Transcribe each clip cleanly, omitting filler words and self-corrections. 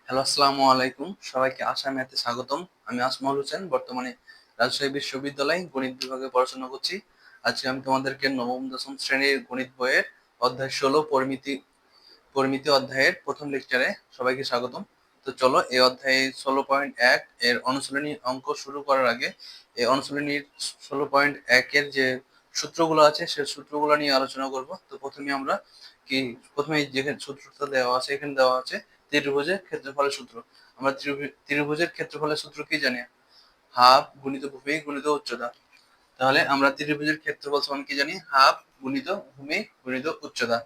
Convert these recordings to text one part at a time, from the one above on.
Hello, আসসালামু আলাইকুম। সবাইকে আশা ম্যাথে স্বাগতম। আমি আসমাউল হোসেন, বর্তমানে রাজশাহী বিশ্ববিদ্যালয়ে গণিত বিভাগে পড়াশোনা করছি। আজকে আমি তোমাদেরকে নবম দশম শ্রেণীর গণিত বইয়ের অধ্যায় ১৬ পরিমিতি পরিমিতি অধ্যায়ের প্রথম লেকচারে সবাইকে স্বাগতম। তো চলো, এই অধ্যায়ে ১৬.১ এর অনুশীলনী অঙ্ক শুরু করার আগে এই অনুশীলনীর ১৬.১ এর যে সূত্রগুলো আছে সেই সূত্রগুলো নিয়ে আলোচনা করব। তো প্রথমে যেখানে সূত্রটা দেওয়া আছে, এখানে দেওয়া আছে ত্রিভুজের ক্ষেত্রফলের সূত্র। আমরা ত্রিভুজের ক্ষেত্রফলের সূত্র কি জানি? হাফ গুণিত ভূমি গুণিত উচ্চতা। তাহলে আমরা ত্রিভুজের ক্ষেত্রফল সমান কি জানি? হাফ গুণিত ভূমি গুণিত উচ্চতা।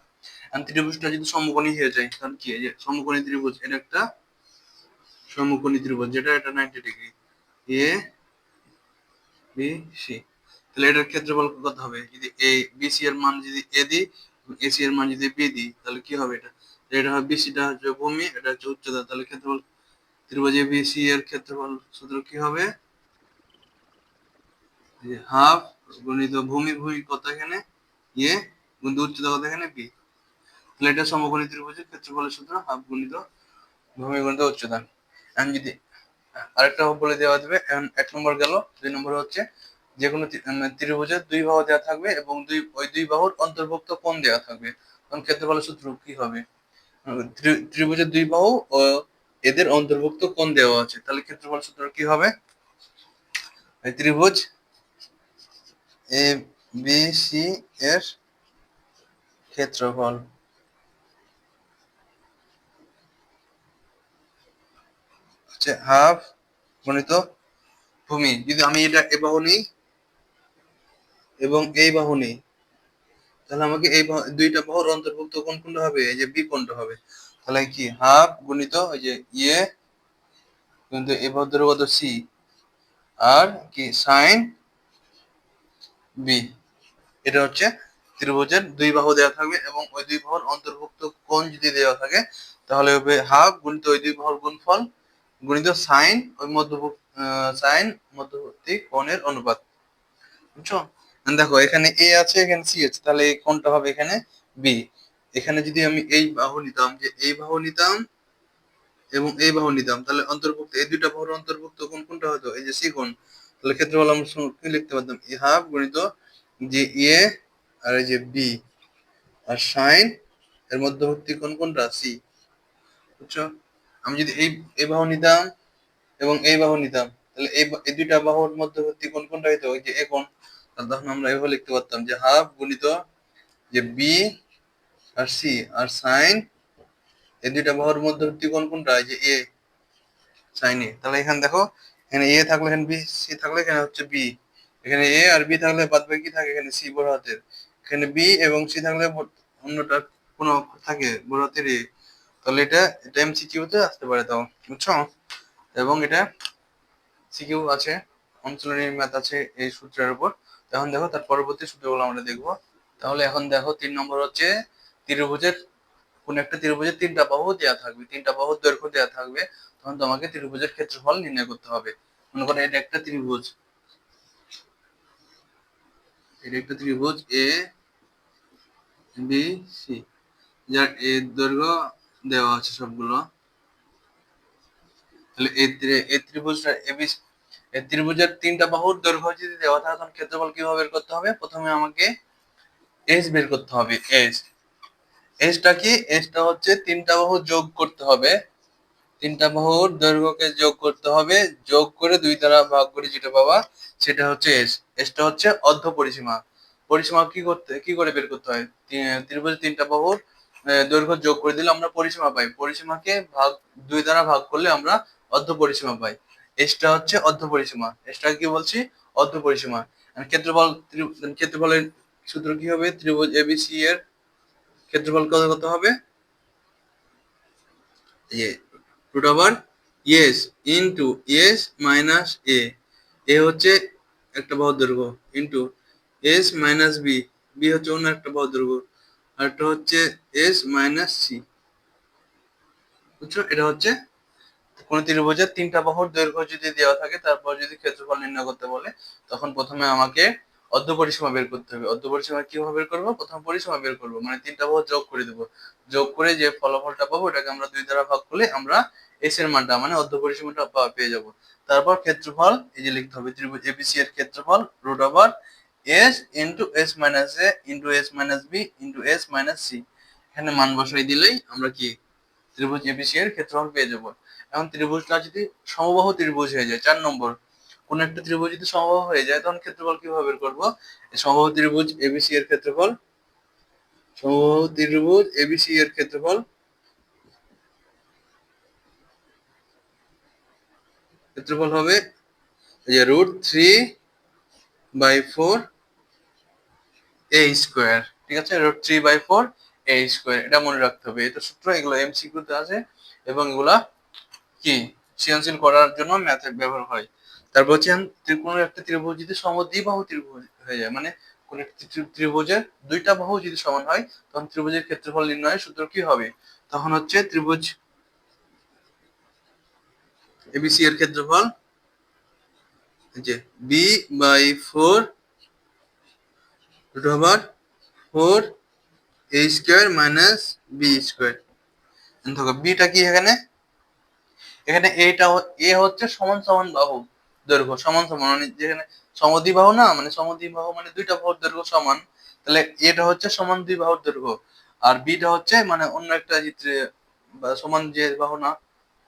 আর ত্রিভুজটা যদি সমকোণী হয়ে যায় তাহলে কি? এই যে সমকোণী ত্রিভুজ, এটা একটা সমকোণী ত্রিভুজ, যেটা এটা 90 ডিগ্রি, এ বি সি। তাহলে এটার ক্ষেত্রফল কত হবে? যদি এ বি সি এর মান যদি এ দিই, এসি এর মান যদি বি দিই, তাহলে কি হবে? এটা হবে বিসিটা হচ্ছে ভূমি, এটা হচ্ছে উচ্চতা। তাহলে ক্ষেত্রফল ত্রিভুজ এবিসি এর ক্ষেত্রফল সূত্র কি হবে? হাফ গুণিত ভূমি, ভূমি কত এখানে? এ গুণিত উচ্চতা কত এখানে? বি। তাহলে এটা সমকোণী ত্রিভুজের ক্ষেত্রফলের সূত্র হাফ গুণিত ভূমি গুণিত উচ্চতা। এখন যদি আরেকটা বলে দেওয়া যাবে, এখন ১ নম্বর গেল। ২ নম্বর হচ্ছে যে কোনো ত্রিভুজের দুই বাহু দেওয়া থাকবে এবং ওই দুই বাহুর অন্তর্ভুক্ত কোণ দেওয়া থাকবে। তখন ক্ষেত্রফলের সূত্র কি হবে? ত্রিভুজের দুই বাহু ও এদের অন্তর্ভুক্ত কোণ দেওয়া আছে, তাহলে ক্ষেত্রফল সূত্র কি হবে? ত্রিভুজ এ বি সি এর ক্ষেত্রফল হচ্ছে হাফ গুণিত ভূমি। যদি আমি এটা এ বাহু নিই এবং এই বাহু নিই, তাহলে আমাকে দুইটা বাহুর অন্তর্ভুক্ত কোণ কোনটা হবে? এই যে বি কোণটা হবে। তাহলে কি? হাফ গুণিত ওই যে ইয়ে কিন্তু এ বাহুর দৈর্ঘ্য কত? সি। আর কি? Sine B. এটা হচ্ছে ত্রিভুজের দুই বাহু দেওয়া থাকবে এবং ওই দুই বাহুর অন্তর্ভুক্ত কোণ যদি দেওয়া থাকে, তাহলে হবে হাফ গুণিত ওই দুই বাহুর গুণফল গুণিত সাইন ওই মধ্যবর্তী কোণের অনুপাত। বুঝছো? দেখো, এখানে এ আছে, এখানে সি আছে, তাহলে এই কোণটা হবে এখানে বি। এখানে যদি আমি এই বাহু নিতাম, যে এই বাহু নিতাম এবং এই বাহু নিতাম, তাহলে অন্তর্ভুক্ত এই দুইটা বাহুর অন্তর্ভুক্ত কোণ কোনটা হতো? এই যে সি কোণ। তাহলে ক্ষেত্রফল আমরা কি লিখতে পারতাম? এ হাফ গুণিত যে এ আর এই যে বি আর সাইন এর মধ্যবর্তী কোণ কোনটা? সি। বুঝছো? আমি যদি এই বাহু নিতাম এবং এই বাহু নিতাম, তাহলে এই দুইটা বাহুর মধ্যবর্তী কোণ কোনটা হইতো? ওই যে এ কোণ। তাহলে তখন আমরা এভাবে লিখতে পারতাম যে হাফ গুণিত যে বি আর সি আর সাইন এই দুইটা বাহুর মধ্যবর্তী কোণ কোনটা? এই যে এ সাইন এ। তাহলে এখানে দেখো, এখানে এ থাকলে এখানে বি, সি থাকলে এখানে হচ্ছে বি, এখানে এ আর বি থাকলে বাদ বাকি কি থাকে? এখানে সি বড় হাতের, এখানে বি এবং সি থাকলে অন্যটা কোনো থাকে বড় হাতের এ। তাহলে এটা এমসিকিউ তে আসতে পারে, তাও বুঝছো? এবং এটা সিকিউ আছে, অনুশীলনী ম্যাথ আছে এই সূত্রের উপর। এখন দেখো তার পরবর্তী সূত্রগুলো আমরা দেখবো। তাহলে এখন দেখো ৩ নম্বর হচ্ছে ত্রিভুজের কোন একটা ত্রিভুজের তিনটা বাহু দেওয়া থাকবে, তিনটা বাহুর দৈর্ঘ্য দেওয়া থাকবে। তখন তোমাকে ত্রিভুজের ক্ষেত্রফল নির্ণয় করতে হবে। মনে করো এটা একটা ত্রিভুজ, এটা একটা ত্রিভুজ এ বি সি, যার এর দৈর্ঘ্য দেওয়া আছে সবগুলো। তাহলে এই ত্রিভুজটা এবিসি, এই ত্রিভুজের তিনটা বাহুর দৈর্ঘ্য যদি দেওয়া থাকে, তখন ক্ষেত্রফল কিভাবে বের করতে হবে? প্রথমে আমাকে এস বের করতে হবে। এসটা কি? এসটা হচ্ছে তিনটা বাহু যোগ করতে হবে, তিনটা বাহুর দৈর্ঘ্যকে যোগ করতে হবে, যোগ করে দুই দ্বারা ভাগ করে যেটা পাবা সেটা হচ্ছে এস। এসটা হচ্ছে অর্ধ পরিসীমা। পরিসীমা কি করে বের করতে হয়? ত্রিভুজের তিনটা বাহুর দৈর্ঘ্য যোগ করে দিলে আমরা পরিসীমা পাই, পরিসীমাকে দুই দ্বারা ভাগ করলে আমরা অর্ধ পরিসীমা পাই। এসটা হচ্ছে অর্ধ পরিসীমা, এসটা কি বলছি? অর্ধ পরিসীমা। আর ক্ষেত্রফলের সূত্র কি হবে? ত্রিভুজ এবিসি এর ক্ষেত্রফল কত কত হবে? Root over s into s minus a. A হচ্ছে একটা বাহুর দৈর্ঘ্য, into s minus b, b হচ্ছে অন্য একটা বাহুর দৈর্ঘ্য, আর একটা হচ্ছে এস মাইনাস সি। বুঝছো? এটা হচ্ছে কোন ত্রিভুজের তিনটা বাহুর দৈর্ঘ্য যদি দেওয়া থাকে, তারপর যদি ক্ষেত্রফল নির্ণয় করতে বলে, তখন প্রথমে আমাকে অর্ধ পরিসীমা বের করতে হবে। অর্ধ পরিসীমা কিভাবে বের করবো? প্রথম পরিসীমা বের করবো, মানে তিনটা বাহু যোগ করে দেবো। যোগ করে যে ফলাফলটা পাবো ওটাকে আমরা 2 দ্বারা ভাগ করলে আমরা এস এর মানটা মানে অর্ধ পরিসীমাটা পেয়ে যাবো। তারপর ক্ষেত্রফল এই যে লিখতে হবে, ত্রিভুজ এবিসি এর ক্ষেত্রফল root over s into s minus a into s minus b into s minus c. এখানে মান বসাই দিলেই আমরা কি ত্রিভুজ এবিসি এর ক্ষেত্রফল পেয়ে যাবো। এখন ত্রিভুজটা যদি সমবাহু ত্রিভুজ হয়ে যায়, 4 নম্বর, কোন একটা ত্রিভুজ যদি সমবাহু হয়ে যায় তখন ক্ষেত্রফল কিভাবে বের করবো? সমবাহু ত্রিভুজ এবিসি এর ক্ষেত্রফল, সমবাহু ত্রিভুজ এবিসি এর ক্ষেত্রফল ক্ষেত্রফল হবে যে √3/4 এ স্কোয়ার। ঠিক আছে, √3/4 এ স্কোয়ার, এটা মনে রাখতে হবে। এটা সূত্র, এগুলো এমসিকিউতে আছে এবং এগুলা কি সৃজনশীল করার জন্য ম্যাথে ব্যবহার হয়। তারপর হচ্ছে কোনো একটা ত্রিভুজ যদি সমদ্বিবাহু ত্রিভুজ হয়ে যায়, মানে কোন একটা ত্রিভুজের দুইটা বাহু যদি সমান হয় তখন ত্রিভুজের ক্ষেত্রফল নির্ণয়ের সূত্র কি হবে? তখন হচ্ছে ত্রিভুজ এবিসি এর ক্ষেত্রফল যে b/4 √4 a square minus B square. দেখো বিটা কি এখানে, এখানে এ হচ্ছে সমান সমান বাহু দৈর্ঘ্য, সমান সমান মানে যেখানে সমদ্বিবাহু না, মানে সমদ্বিবাহু মানে দুইটা বাহুর দৈর্ঘ্য সমান, তাহলে এটা হচ্ছে সমান দুই বাহুর দৈর্ঘ্য। আর বিটা হচ্ছে মানে অন্য একটা চিত্রে বা সমান যে বাহু না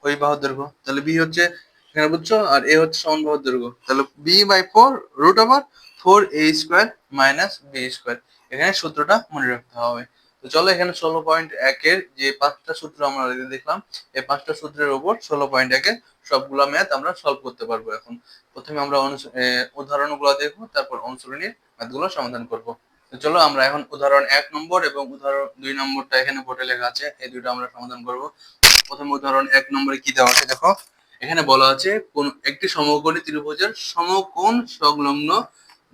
ওই বাহুর দৈর্ঘ্য, তাহলে বি হচ্ছে এখানে বুঝছো, আর এ হচ্ছে সমান বাহুর দৈর্ঘ্য, তাহলে b/4 √4 a square minus B square. এখানে সূত্রটা মনে রাখতে হবে। তো চলো এখানে 16.1 এর যে 5টা সূত্র আমরা দেখলাম, এই 5টা সূত্রের উপর 16.1 এর সবগুলা ম্যাথ আমরা সলভ করতে পারবো। এখন প্রথমে আমরা উদাহরণগুলো দেখবো, তারপর অনুশীলনীর ম্যাথগুলো সমাধান করব। তো চলো আমরা এখন উদাহরণ 1 নম্বর এবং উদাহরণ 2 নম্বরটা এখানে বোর্ডে লেখা আছে, এই দুটো আমরা সমাধান করব। প্রথম উদাহরণ 1 নম্বরে কি দেওয়া আছে দেখো, এখানে বলা আছে কোন একটি সমকোণী ত্রিভুজের সমকোণ সংলগ্ন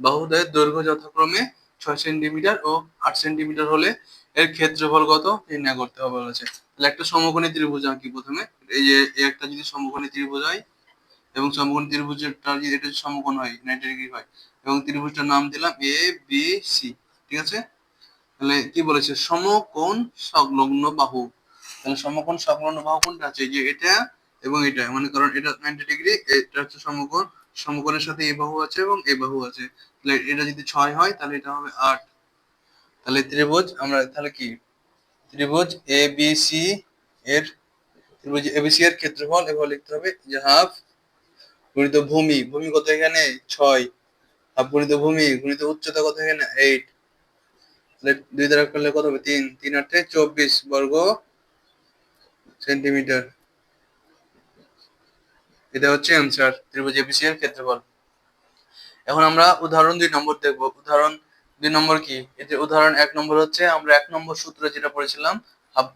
বাহুদ্বয়ের দৈর্ঘ্য যথাক্রমে 6 সেন্টিমিটার ও 8 সেন্টিমিটার হলে এর ক্ষেত্রফল কত নির্ণয় করতে হবে বলেছে। তাহলে একটা সমকোণী ত্রিভুজ আঁকি প্রথমে। এই যে একটা যদি সমকোণী ত্রিভুজ হয় এবং সমকোণী ত্রিভুজেরটা যদি এটা সমকোণ হয় 90 ডিগ্রি হয় এবং ত্রিভুজটার নাম দিলাম এ বি সি। ঠিক আছে, তাহলে কি বলেছে সমকোণ সংলগ্ন বাহু। তাহলে সমকোণ সংলগ্ন বাহু কোনটা আছে? যে এটা এবং এটা, মানে কারণ এটা 90 ডিগ্রি, এটা হচ্ছে সমকোণ, সমকোণের সাথে এই বাহু আছে এবং এই বাহু আছে, তাহলে এটা যদি 6 হয় তাহলে এটা হবে 8। তাহলে ত্রিভুজ আমরা তাহলে কি ত্রিভুজ এ বি সি এর ত্রিভুজ এবিসি এর ক্ষেত্রফল এভাবে লিখতে হবে যে হাফ গুণিত ভূমি, ভূমি কত এখানে 6, হাফ গুণিত ভূমি গুণিত উচ্চতা কত এখানে 8, তাহলে 2 দ্বারা করলে কত হবে 3, 3 8 24 বর্গ সেন্টিমিটার। এটা হচ্ছে অ্যান্সার ত্রিভুজ এবিসি এর ক্ষেত্রফল। এখন আমরা উদাহরণ 2 নম্বর দেখবো। উদাহরণ 2 নম্বর কি, এতে উদাহরণ 1 নম্বর হচ্ছে আমরা 1 নম্বর সূত্র যেটা পড়েছিলাম হাফ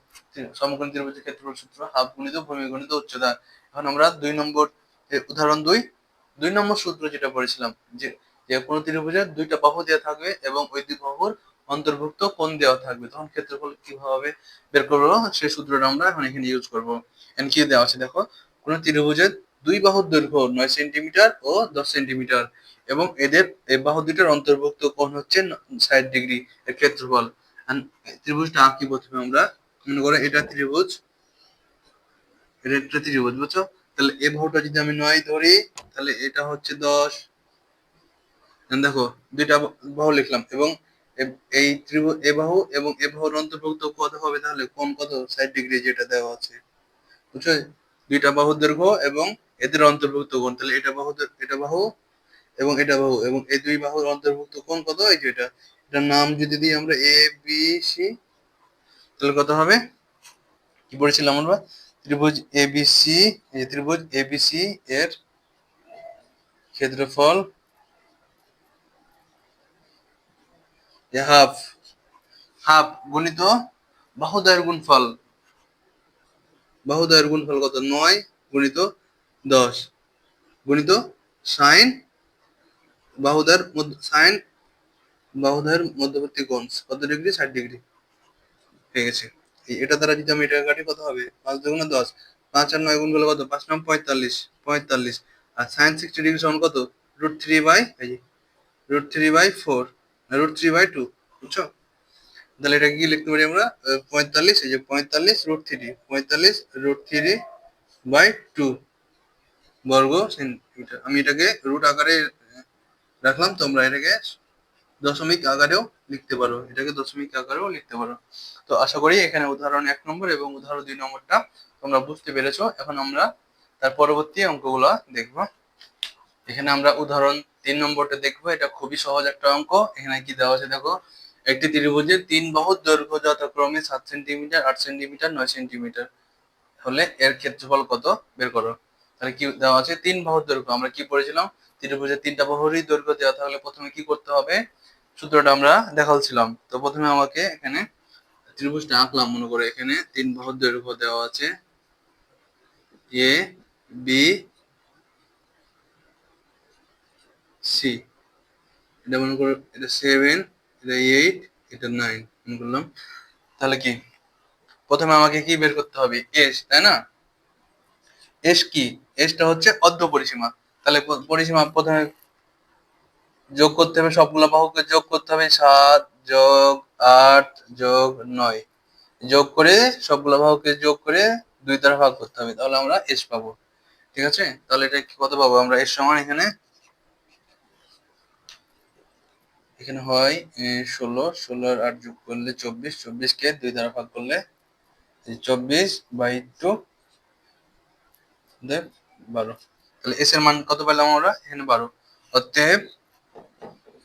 সমকোণী ত্রিভুজের ক্ষেত্রফল সূত্র হাফ গুণিত ভূমি গুণিত উচ্চতা। এখন আমরা 2 নম্বর উদাহরণ 2 নম্বর সূত্র যেটা পড়েছিলাম যে যে কোনো ত্রিভুজের দুইটা বাহু দেওয়া থাকবে এবং ওই দুই বাহুর অন্তর্ভুক্ত কোণ দেওয়া থাকবে, তখন ক্ষেত্রফল কিভাবে বের করবো সেই সূত্রটা আমরা এখন এখানে ইউজ করবো। এখানে কি দেওয়া আছে দেখো, কোন ত্রিভুজের দুই বাহুর দৈর্ঘ্য 9 সেন্টিমিটার ও 10 সেন্টিমিটার এবং এদের এই বাহু দুইটার অন্তর্ভুক্ত কোণ হচ্ছে 60 ডিগ্রি এর ক্ষেত্রফল। ত্রিভুজটা আঁকি প্রথমে আমরা, মনে করো এটা ত্রিভুজ, এটা একটা ত্রিভুজ বুঝছো, তাহলে এই বাহুটা যদি আমি 9 ধরি তাহলে এটা হচ্ছে 10। দেখো দুইটা বাহু লিখলাম এবং এই ত্রিভুজ এ বাহু এবং এ বাহুর অন্তর্ভুক্ত কত হবে, তাহলে কোণ কত 60 ডিগ্রি যেটা দেওয়া আছে বুঝছো। দুইটা বাহুর দৈর্ঘ্য এবং এদের অন্তর্ভুক্ত কোণ, তাহলে এটা বাহু এটা বাহু এবং এটা বাহু এবং এই দুই বাহুর অন্তর্ভুক্ত কোণ কত, এই যে এটা, এটার নাম যদি দিই আমরা এ বি সি, তাহলে কত হবে, কি পড়েছিলাম আমরা ত্রিভুজ এবিসি, এই ত্রিভুজ এবিসি এর ক্ষেত্রফল হাফ, হাফ গুণিত বাহুদ্বয়ের গুণফল, বাহুদ্বয়ের গুণফল কত 9 গুণিত 10 গুণিত সাইন বাহুদ্বয়ের সাইন বাহুদ্বয়ের মধ্যবর্তী কোণ কত ডিগ্রি 60 ডিগ্রি। ঠিক আছে, এটা দ্বারা যদি আমি এটা কাটি কত হবে 5 দুগুণে 10, 5 আর 9 গুণ করলে কত 5 9 45, 45 আর সাইন 60 ডিগ্রি সমান কত √3 বাই √3/4, √3/2, বুঝছো? তাহলে এটা কি লিখতে পারি আমরা? 45, এই যে 45 √3, 45 √3/2 বর্গ সেন্টিমিটার। আমি এটাকে রুট আকারে রাখলাম, তোমরা এটাকে দশমিক আকারেও লিখতে পারো, এটাকে দশমিক আকারেও লিখতে পারো। তো আশা করি এখানে উদাহরণ 1 নম্বর এবং উদাহরণ 2 নম্বরটা তোমরা বুঝতে পেরেছো। এখন আমরা তার পরবর্তী অঙ্কগুলো দেখবো। এখানে আমরা উদাহরণ 3 নম্বরটা দেখবো। এটা খুবই সহজ একটা অঙ্ক। এখানে কি দেওয়া আছে দেখো, একটি ত্রিভুজের 3 বাহুর দৈর্ঘ্য যথাক্রমে 7 সেন্টিমিটার, 8 সেন্টিমিটার, 9 সেন্টিমিটার হলে এর ক্ষেত্রফল কত বের করো। তাহলে কি দেওয়া আছে? 3 বাহুর দৈর্ঘ্য। আমরা কি পড়েছিলাম? ত্রিভুজের 3টা বাহুরই দৈর্ঘ্য দেওয়া থাকলে প্রথমে কি করতে হবে, সূত্রটা আমরা দেখাচ্ছিলাম। তো প্রথমে আমাকে এখানে ত্রিভুজটা আঁকলাম। মনে করে এখানে 3 বাহুর দৈর্ঘ্য দেওয়া আছে এ বি সি। এটা মনে করো এটা 7, এটা 8, এটা 9 মনে করলাম। তাহলে কি প্রথমে আমাকে কি বের করতে হবে? এস, তাই না? এস কি? এসটা হচ্ছে অর্ধ পরিসীমা। তাহলে পরিসীমা প্রথমে যোগ করতে হবে, সবগুলো বাহুকে যোগ করতে হবে। 7 যোগ 8 যোগ 9 যোগ করে সবগুলো বাহুকে যোগ করে 2 দ্বারা ভাগ করতে হবে, তাহলে আমরা এস পাবো। ঠিক আছে? তাহলে এটা কত পাবো আমরা? এস সমান এখানে এখানে হয় 16, 16 আর 8 যোগ করলে 24, 24 কে 2 দ্বারা ভাগ করলে 24/2 12। তাহলে এস এর মান কত পেলাম আমরা? এখানে 12। অতএব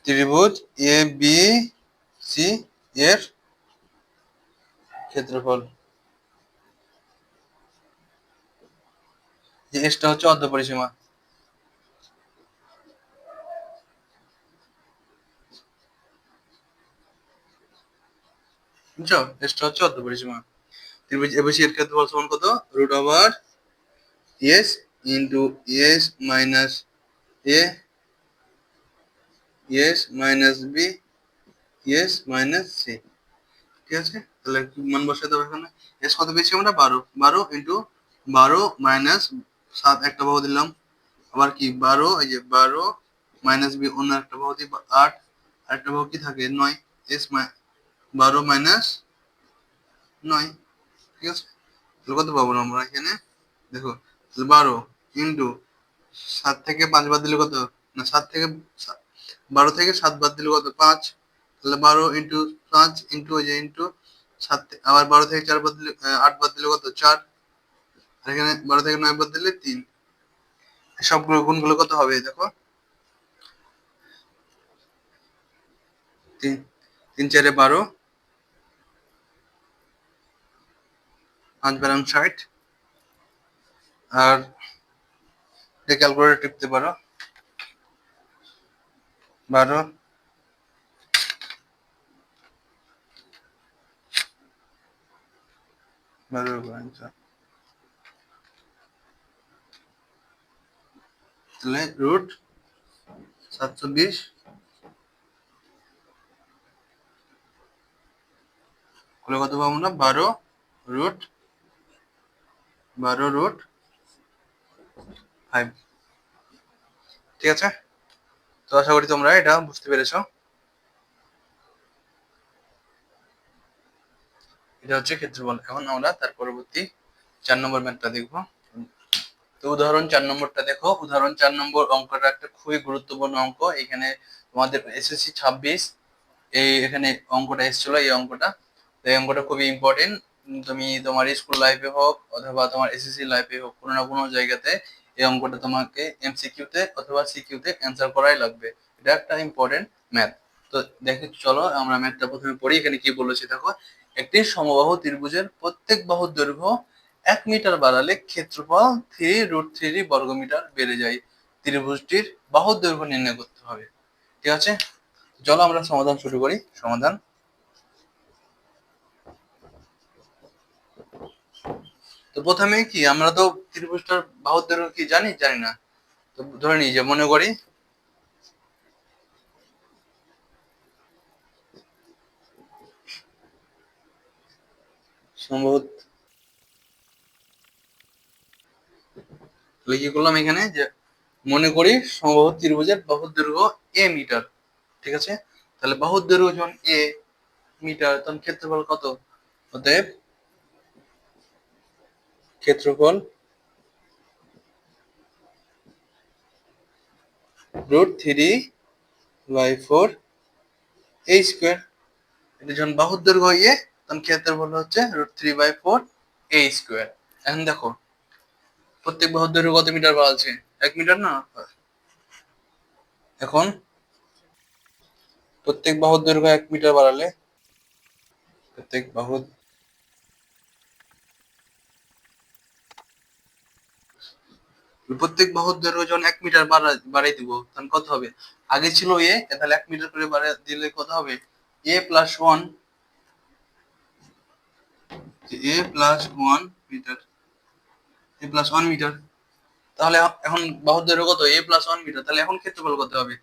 ত্রিভুজ এ বি সি এর ক্ষেত্রফল, যে এসটা হচ্ছে অর্ধ পরিসীমা, বুঝছো? এসটা হচ্ছে অর্ধ পরিসীমা। ত্রিভুজ এবিসি এর ক্ষেত্রফল সমান কত? √এস into s minus a, s minus b, s minus c. ঠিক আছে? তাহলে মান বসাতে হবে এখানে। এস কত পেয়েছি আমরা? 12। 12 ইন্টু 12 মাইনাস 7 একটা বাহু দিলাম, আবার কি 12, এই যে 12 মাইনাস বি অন্য একটা বাহু দিই 8, আর একটা বাহু কি থাকে 9। S 12 minus 9। ঠিক আছে? তাহলে কত পাবো আমরা এখানে? দেখো 12 ইন্টু 7 থেকে 5 বাদ দিলে কত? না 7 থেকে 12 থেকে 7 বাদ দিলে কত? 5। তাহলে 12 ইন্টু 5 ইন্টু ওই যে ইন্টু 7, আবার 12 থেকে 4 বাদ দিলে 8 বাদ দিলে কত? 4। আর এখানে 12 থেকে 9 বাদ দিলে 3। সবগুলো গুণগুলো কত হবে দেখো? 3, 3 4 12, 5 12 60। আর ক্যালকুলেটর টিপতে পারো। 12 তাহলে √720 করলে কত পাবো না? 12 √5। ঠিক আছে? তো আশা করি তোমরা এটা বুঝতে পেরেছো। এটা হচ্ছে ক্ষেত্রফল। এখন আমরা তার পরবর্তী 4 নম্বর ম্যাথটা দেখবো। তো উদাহরণ 4 নম্বরটা দেখো। উদাহরণ 4 নম্বর অঙ্কটা একটা খুবই গুরুত্বপূর্ণ অঙ্ক। এখানে তোমাদের এসএসসি 26 এখানে অঙ্কটা এসেছিল, এই অঙ্কটা। তো এই অঙ্কটা খুবই ইম্পর্টেন্ট। তুমি তোমার স্কুল লাইফে হোক অথবা তোমার এসএসসি লাইফে হোক, কোনো না কোনো জায়গাতে এই অঙ্কটা তোমাকে এমসিকিউ তে অথবা সিকিউ তে অ্যান্সার করাই লাগবে। এটা একটা ইম্পর্টেন্ট ম্যাথ। তো দেখো, চলো আমরা ম্যাথটা প্রথমে পড়ি। এখানে কি বলেছে দেখো, একটি সমবাহু ত্রিভুজের প্রত্যেক বাহুর দৈর্ঘ্য 1 মিটার বাড়ালে ক্ষেত্রফল 3√3 বর্গমিটার বেড়ে যায়। ত্রিভুজটির বাহুর দৈর্ঘ্য নির্ণয় করতে হবে। ঠিক আছে? চলো আমরা সমাধান শুরু করি। সমাধান। তো প্রথমে কি আমরা তো ত্রিভুজটার বাহুর দৈর্ঘ্য কি জানি? জানি না। তো ধরে নিই যে মনে করি সম্ভবত, তাহলে কি করলাম এখানে যে মনে করি সমবাহু ত্রিভুজের বাহুর দৈর্ঘ্য এ মিটার। ঠিক আছে? তাহলে বাহুর দৈর্ঘ্য যখন a মিটার, তখন ক্ষেত্রফল কত? অতএব ক্ষেত্রফল √3/4 a স্কোয়ার। এটা যখন বাহুর দৈর্ঘ্য তখন ক্ষেত্রফল হচ্ছে √3/4 a স্কোয়ার। এখন দেখো প্রত্যেক বাহুর দৈর্ঘ্য কত মিটার বলছে? 1 মিটার না? এখন প্রত্যেক বাহুর দৈর্ঘ্য 1 মিটার বাড়ালে প্রত্যেক বাহুর প্রত্যেক বাহুর দৈর্ঘ্য যখন 1 মিটার বাড়াই দিব, তখন কত হবে? আগে ছিল তাহলে 1 মিটার করে বাড়াই দিলে কত হবে? a plus 1 metre, a plus 1 metre. তাহলে এখন বাহুর দৈর্ঘ্য কত? a plus 1 metre. তাহলে এখন ক্ষেত্রফল কত হবে?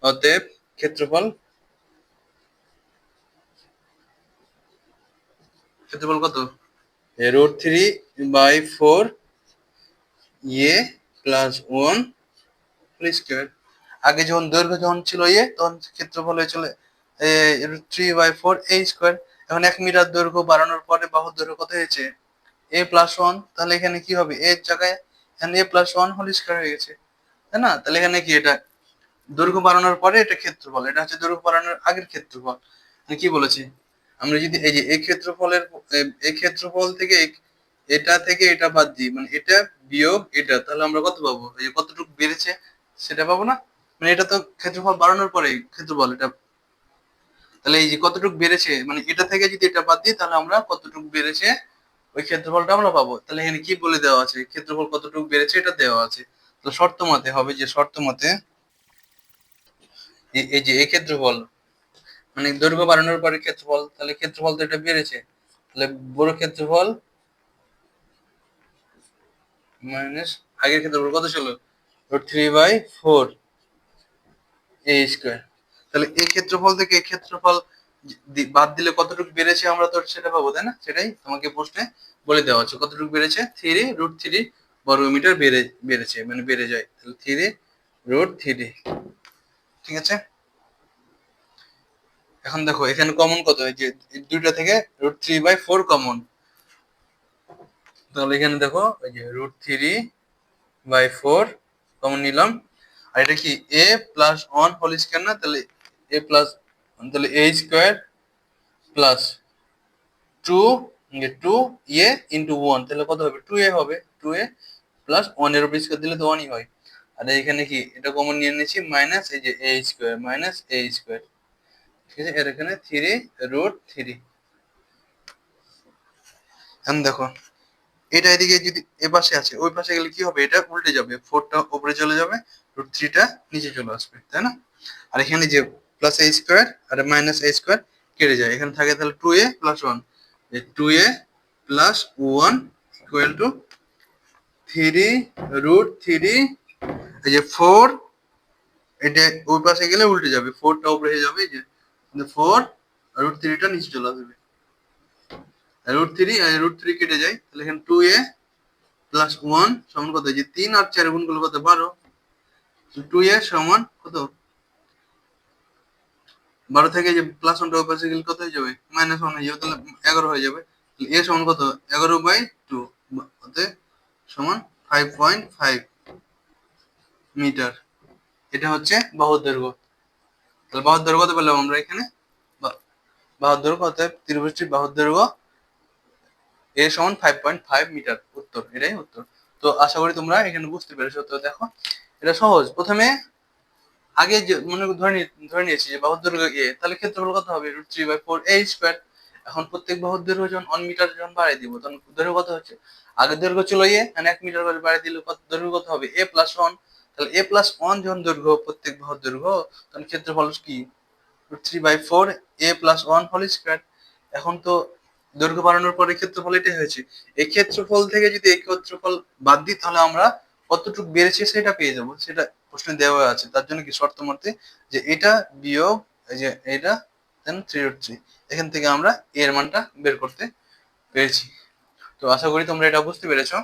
অতএব ক্ষেত্রফল ক্ষেত্রফল কত? √3/4 a প্লাস 1 স্কোয়ার। আগে যখন দৈর্ঘ্য যখন ছিল তখন ক্ষেত্রফল হয়েছিল 3/4 a স্কোয়ার। এখন 1 মিটার দৈর্ঘ্য বাড়ানোর পরে বাহুর দৈর্ঘ্য কত হয়েছে? a+1। তাহলে এখানে কি হবে? এর জায়গায় এখানে a+1 হোল স্কোয়ার হয়ে গেছে, তাই না? তাহলে এখানে কি, এটা দৈর্ঘ্য বাড়ানোর পরে এটা ক্ষেত্রফল, এটা হচ্ছে দৈর্ঘ্য বাড়ানোর আগের ক্ষেত্রফল। আমি কি বলেছি? আমরা যদি এই যে এই ক্ষেত্রফল থেকে এটা থেকে এটা বাদ দিই, মানে এটা বিয়োগ এটা, তাহলে আমরা কত পাবো? এই যে কতটুকু বেড়েছে সেটা পাবো না? মানে এটা তো ক্ষেত্রফল বাড়ানোর পরে ক্ষেত্রফল এটা। তাহলে এই যে কতটুকু বেড়েছে, মানে এটা থেকে যদি এটা বাদ দিই তাহলে আমরা কতটুকু বেড়েছে ওই ক্ষেত্রফলটা আমরা পাবো। তাহলে এখানে কি বলে দেওয়া আছে? ক্ষেত্রফল কতটুকু বেড়েছে এটা দেওয়া আছে। তো শর্ত মতে হবে যে শর্ত মতে এই যে এই ক্ষেত্রফল, মানে দৈর্ঘ্য বাড়ানোর পরে ক্ষেত্রফল, তাহলে ক্ষেত্রফল তো এটা বেড়েছে। তাহলে বড় ক্ষেত্রফল মাইনাস আগের ক্ষেত্রফল কত ছিল? √3/4 a স্কোয়ার। তাহলে এই ক্ষেত্রফল থেকে এই ক্ষেত্রফল বাদ দিলে কতটুকু বেড়েছে আমরা তো সেটা পাবো, তাই না? সেটাই তোমাকে প্রশ্নে বলে দেওয়া আছে। কতটুকু বেড়েছে? 3√3 বর্গমিটার বেড়েছে, মানে বেড়ে যায়। তাহলে 3√3। ঠিক আছে? এখন দেখো এখানে কমন কত? এই যে দুইটা থেকে √3/4 কমন। তাহলে এখানে দেখো এই যে √3/4 কমন নিলাম। আর এটা কি a+1 হোল স্কয়ার না? তাহলে a প্লাস, তাহলে a স্কয়ার প্লাস 2 ইন্টু 1, তাহলে কত হবে? 2a হবে। 2a প্লাস 1 এর উপর স্কয়ার দিলে তো 1ই হয়। আর এখানে কি এটা কমন নিয়ে নিয়েছি, মাইনাস এই যে a square minus a square. ঠিক আছে? এর এখানে 3√3। এখন দেখো এটা এদিকে যদি এ পাশে আছে, ওই পাশে গেলে কি হবে? এটা উল্টে যাবে, 4টা উপরে চলে যাবে, √3টা নিচে চলে আসবে, তাই না? আর এখানে যে প্লাস a স্কয়ার আর মাইনাস a স্কয়ার কেটে যায়, এখানে থাকে তাহলে 2a প্লাস 1। এই 2a প্লাস 1 ইকুয়াল টু 3√3। এই যে 4, এটা ওই পাশে গেলে উল্টে যাবে, 4টা উপরে হয়ে যাবে, এই যে 4 আর √3টা নিচে চলে আসবে। √3 আর √3 কেটে যায়, তাহলে এখানে 2a প্লাস 1 সমান কত? যে 3 আর 4 গুণ করলে কত? 12। 2a সমান কত? 12 থেকে যে প্লাস 1টা ওই পাশে গেলে কত হয়ে যাবে? -1 হয়ে যাবে, তাহলে 11 হয়ে যাবে। তাহলে a সমান কত? 11/2 অতএব সমান 5.5 মিটার। এটা হচ্ছে বাহুর দৈর্ঘ্য। তাহলে বাহুর দৈর্ঘ্য কত পেলাম আমরা এখানে? বাহুর দৈর্ঘ্য, অতএব ত্রিভুজটির বাহুর দৈর্ঘ্য a সমান 5.5 মিটার। উত্তর, এটাই উত্তর। তো আশা করি তোমরা এখানে বুঝতে পেরেছো। তো দেখো এটা সহজ। প্রথমে আগে যে মনে ধরে নিয়েছি যে বাহুর দৈর্ঘ্য a, তাহলে ক্ষেত্রফল কত হবে? √3/4 a স্কয়ার। এখন প্রত্যেক বাহুর দৈর্ঘ্য যখন 1 মিটার যখন বাড়াই দিব, তখন দৈর্ঘ্য কত হচ্ছে? আগের দৈর্ঘ্য ছিল মানে 1 মিটার করে বাড়াই দিলে কত দৈর্ঘ্য কত হবে? a+1। তাহলে a+1 যখন দৈর্ঘ্য প্রত্যেক বাহুর দৈর্ঘ্য, তখন ক্ষেত্রফল কি? √3/4 a+1 হোল স্কয়ার। এখন তো দৈর্ঘ্য বাড়ানোর পরে ক্ষেত্রফল এটাই হয়েছে। এই ক্ষেত্রফল থেকে যদি এই ক্ষেত্রফল বাদ দিই তাহলে আমরা কতটুকু বেড়েছে সেটা পেয়ে যাব। সেটা প্রশ্নে দেওয়া আছে। তার জন্য কি শর্ত মতে যে এটা বিয়োগ এই যে এটা দেন 3√3, এখান থেকে আমরা এর মানটা বের করতে পেরেছি। তো আশা করি তোমরা এটা বুঝতে পেরেছো।